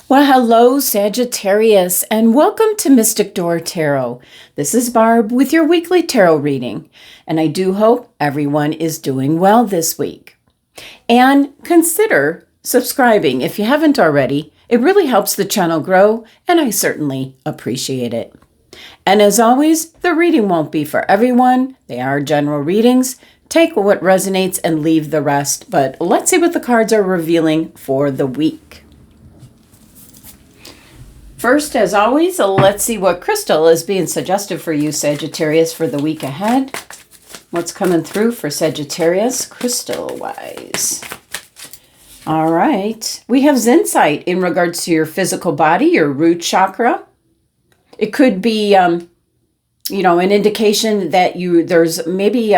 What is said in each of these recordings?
Well, hello, Sagittarius, and welcome to Mystic Door Tarot. This is Barb with your weekly tarot reading, and I do hope everyone is doing well this week. And consider subscribing if you haven't already. It really helps the channel grow, and I certainly appreciate it. And as always, the reading won't be for everyone. They are general readings. Take what resonates and leave the rest, but let's see what the cards are revealing for the week. First, as always, let's see what crystal is being suggested for you, Sagittarius, for the week ahead. What's coming through for Sagittarius, crystal-wise? All right. We have insight in regards to your physical body, your root chakra. It could be, an indication that there's maybe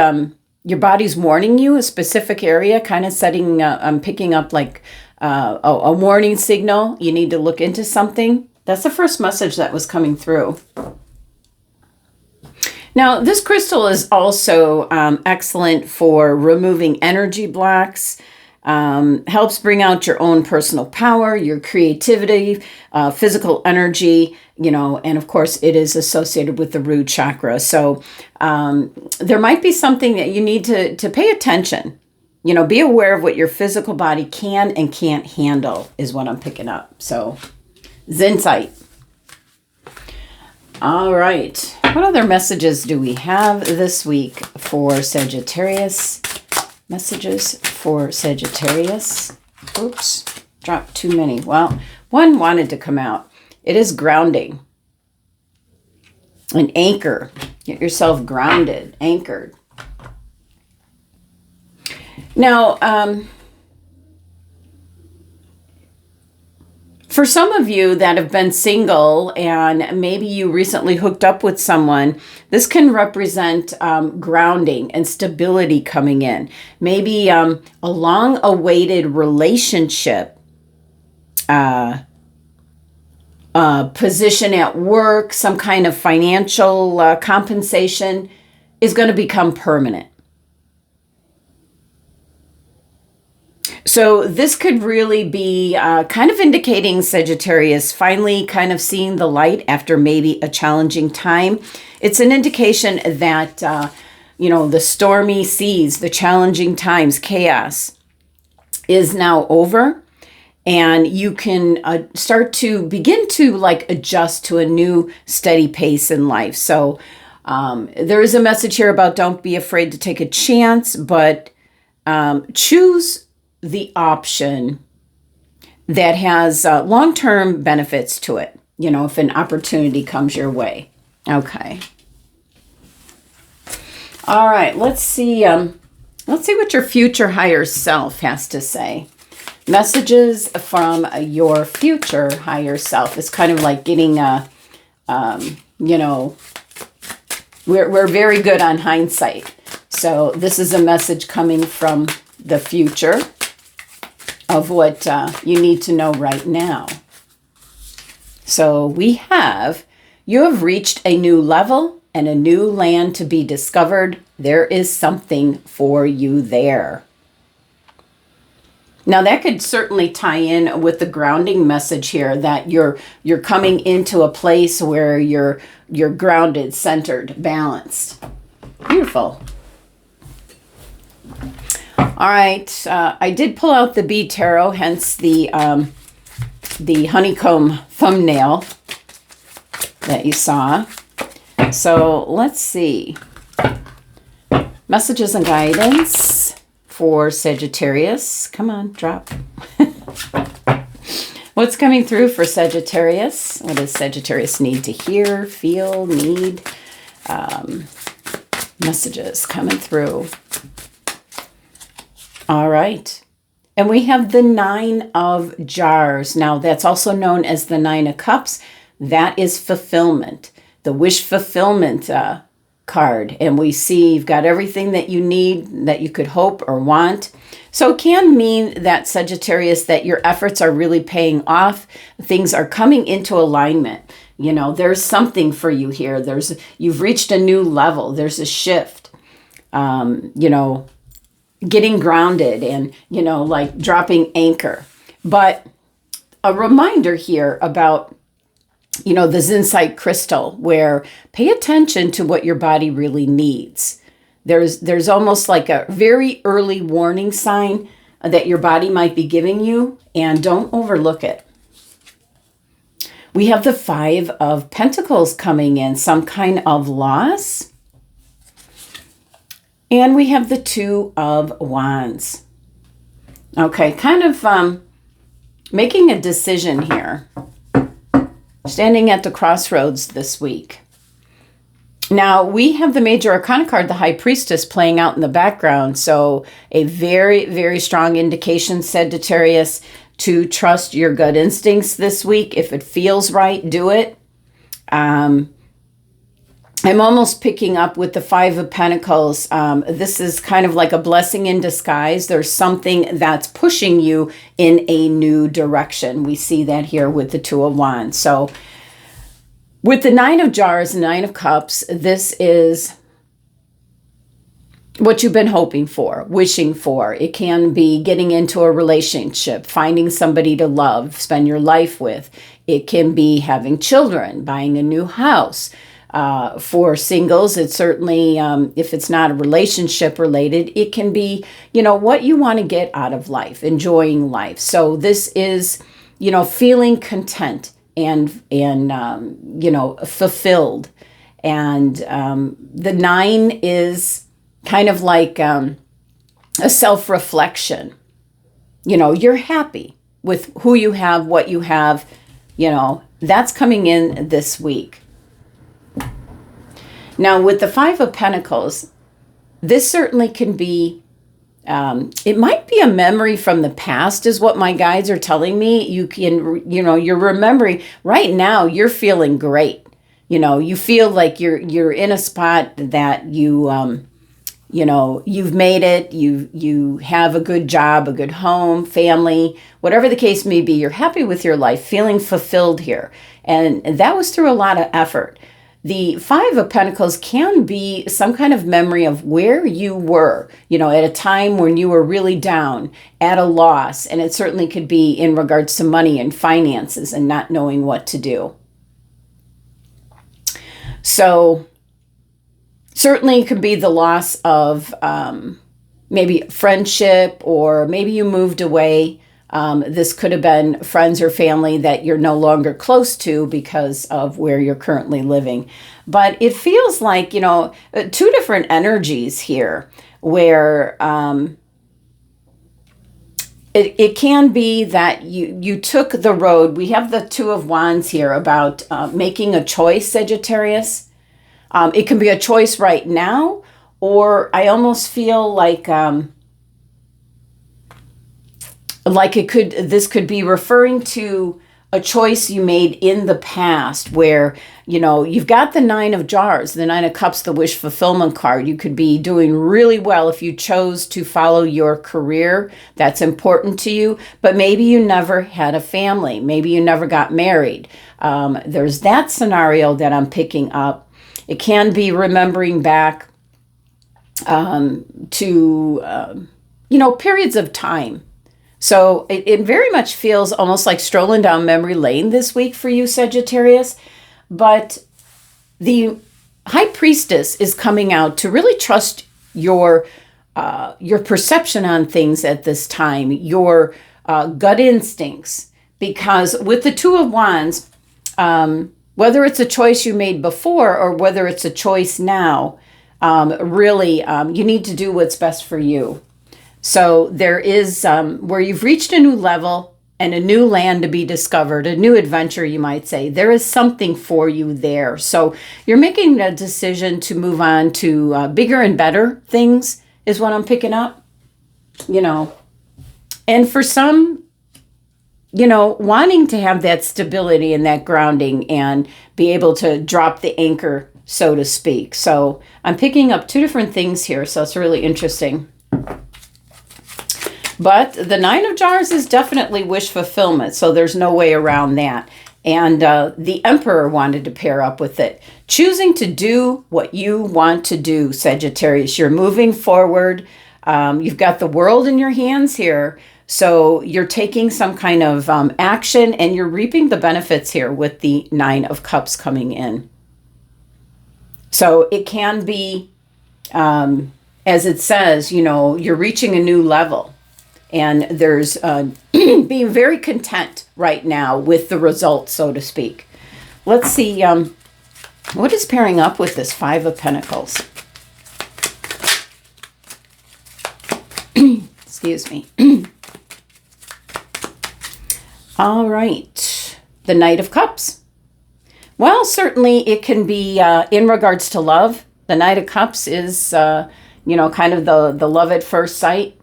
your body's warning you, a specific area, kind of setting, picking up like a warning signal. You need to look into something. That's the first message that was coming through. Now, this crystal is also excellent for removing energy blocks, helps bring out your own personal power, your creativity, physical energy, and of course it is associated with the root chakra. So there might be something that you need to pay attention. Be aware of what your physical body can and can't handle is what I'm picking up. So Zinsight. All right. What other messages do we have this week for Sagittarius? Messages for Sagittarius. Oops. Dropped too many. Well, one wanted to come out. It is grounding. An anchor. Get yourself grounded, anchored. Now, for some of you that have been single and maybe you recently hooked up with someone, this can represent grounding and stability coming in. Maybe a long-awaited relationship, position at work, some kind of financial compensation is going to become permanent. So this could really be kind of indicating Sagittarius finally kind of seeing the light after maybe a challenging time. It's an indication that, the stormy seas, the challenging times, chaos is now over. And you can start to begin to adjust to a new steady pace in life. So there is a message here about don't be afraid to take a chance, but choose the option that has long-term benefits to it, if an opportunity comes your way. Okay. All right, let's see what your future higher self has to say. Messages from your future higher self. It's kind of like getting we're very good on hindsight. So this is a message coming from the future of what you need to know right now. So you have reached a new level and a new land to be discovered. There is something for you there. Now that could certainly tie in with the grounding message here that you're coming into a place where you're grounded, centered, balanced. Beautiful. All right, I did pull out the bead tarot, hence the honeycomb thumbnail that you saw. So let's see. Messages and guidance for Sagittarius. Come on, drop. What's coming through for Sagittarius? What does Sagittarius need to hear, feel, need? Messages coming through. All right. And we have the 9 of Jars. Now, that's also known as the 9 of Cups. That is fulfillment, the wish fulfillment card. And we see you've got everything that you need, that you could hope or want. So it can mean that, Sagittarius, that your efforts are really paying off. Things are coming into alignment. There's something for you here. You've reached a new level. There's a shift. Getting grounded and, dropping anchor. But a reminder here about, the Zinsite crystal, where pay attention to what your body really needs. There's almost like a very early warning sign that your body might be giving you, and don't overlook it. We have the Five of Pentacles coming in, some kind of loss. And we have the Two of Wands. Okay, kind of making a decision here. Standing at the crossroads this week. Now, we have the Major Arcana card, the High Priestess, playing out in the background. So a very, very strong indication, Sagittarius, to trust your gut instincts this week. If it feels right, do it. I'm almost picking up with the Five of Pentacles. This is kind of like a blessing in disguise. There's something that's pushing you in a new direction. We see that here with the Two of Wands. So with the Nine of Jars and Nine of Cups, this is what you've been hoping for, wishing for. It can be getting into a relationship, finding somebody to love, spend your life with. It can be having children, buying a new house. For singles, it's certainly, if it's not a relationship related, it can be, what you want to get out of life, enjoying life. So this is, feeling content and fulfilled. And the Nine is kind of like a self-reflection. You're happy with who you have, what you have, that's coming in this week. Now, with the Five of Pentacles, this certainly can be, it might be a memory from the past is what my guides are telling me. You can, you're remembering right now, you're feeling great. You feel like you're in a spot that you've made it. You have a good job, a good home, family, whatever the case may be. You're happy with your life, feeling fulfilled here. And that was through a lot of effort. The Five of Pentacles can be some kind of memory of where you were, at a time when you were really down, at a loss. And it certainly could be in regards to money and finances and not knowing what to do. So certainly it could be the loss of maybe friendship, or maybe you moved away. This could have been friends or family that you're no longer close to because of where you're currently living. But it feels like, two different energies here where it can be that you took the road. We have the Two of Wands here about making a choice, Sagittarius. It can be a choice right now, or I almost feel like this could be referring to a choice you made in the past where, you've got the Nine of Jars, the Nine of Cups, the wish fulfillment card. You could be doing really well if you chose to follow your career that's important to you, but maybe you never had a family. Maybe you never got married. There's that scenario that I'm picking up. It can be remembering back to periods of time. So it very much feels almost like strolling down memory lane this week for you, Sagittarius. But the High Priestess is coming out to really trust your perception on things at this time, your gut instincts. Because with the Two of Wands, whether it's a choice you made before or whether it's a choice now, really you need to do what's best for you. So there is where you've reached a new level and a new land to be discovered, a new adventure, you might say. There is something for you there. So you're making a decision to move on to bigger and better things is what I'm picking up, And for some, wanting to have that stability and that grounding and be able to drop the anchor, so to speak. So I'm picking up two different things here. So it's really interesting. But the Nine of Jars is definitely wish fulfillment, so there's no way around that. And the Emperor wanted to pair up with it. Choosing to do what you want to do, Sagittarius. You're moving forward. You've got the world in your hands here. So you're taking some kind of action, and you're reaping the benefits here with the Nine of Cups coming in. So it can be, as it says, you know, you're reaching a new level. And there's being very content right now with the results, so to speak. Let's see, what is pairing up with this Five of Pentacles? Excuse me. All right. The Knight of Cups. Well, certainly it can be in regards to love. The Knight of Cups is, you know, kind of the love at first sight.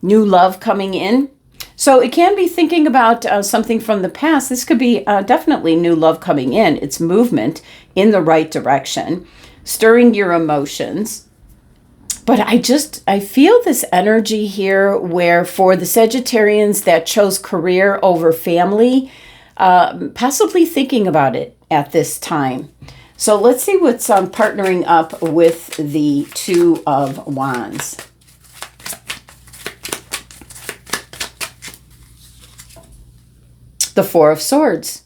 New love coming in. So it can be thinking about something from the past. This could be definitely new love coming in. It's movement in the right direction, stirring your emotions. But I feel this energy here where for the Sagittarians that chose career over family, possibly thinking about it at this time. So let's see what's partnering up with the Two of Wands. The Four of Swords.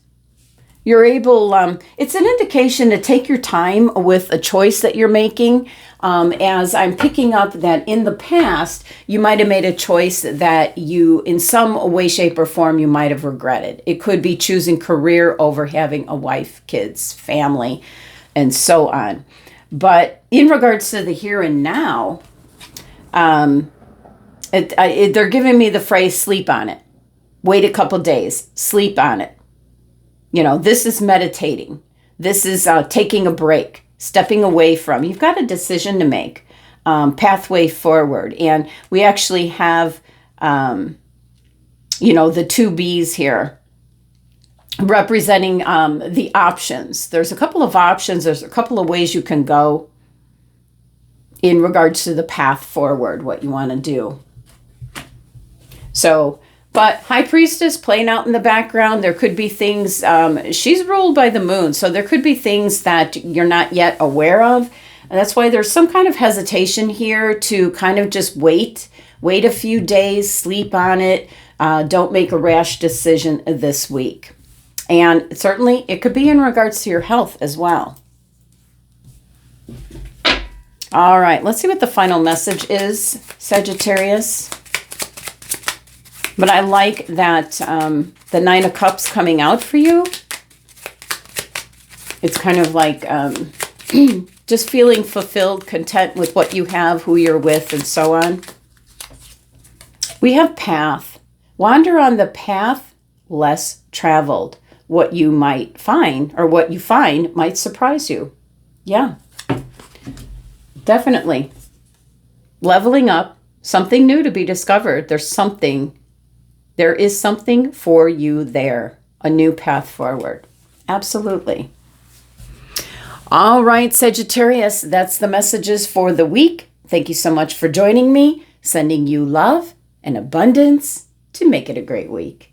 You're able, it's an indication to take your time with a choice that you're making. As I'm picking up that in the past, you might have made a choice that you, in some way, shape, or form, you might have regretted. It could be choosing career over having a wife, kids, family, and so on. But in regards to the here and now, they're giving me the phrase, sleep on it. Wait a couple days, sleep on it. You know, this is meditating. This is taking a break, stepping away from. You've got a decision to make, pathway forward. And we actually have, you know, the two B's here representing the options. There's a couple of options. There's a couple of ways you can go in regards to the path forward, what you want to do. So, but High Priestess playing out in the background, there could be things, she's ruled by the moon, so there could be things that you're not yet aware of. And that's why there's some kind of hesitation here to kind of just wait a few days, sleep on it. Don't make a rash decision this week. And certainly it could be in regards to your health as well. All right, let's see what the final message is, Sagittarius. But I like that the Nine of Cups coming out for you. It's kind of like just feeling fulfilled, content with what you have, who you're with, and so on. We have path. Wander on the path less traveled. What you might find, or what you find, might surprise you. Yeah, definitely. Leveling up, something new to be discovered. There is something for you there, a new path forward. Absolutely. All right, Sagittarius, that's the messages for the week. Thank you so much for joining me, sending you love and abundance to make it a great week.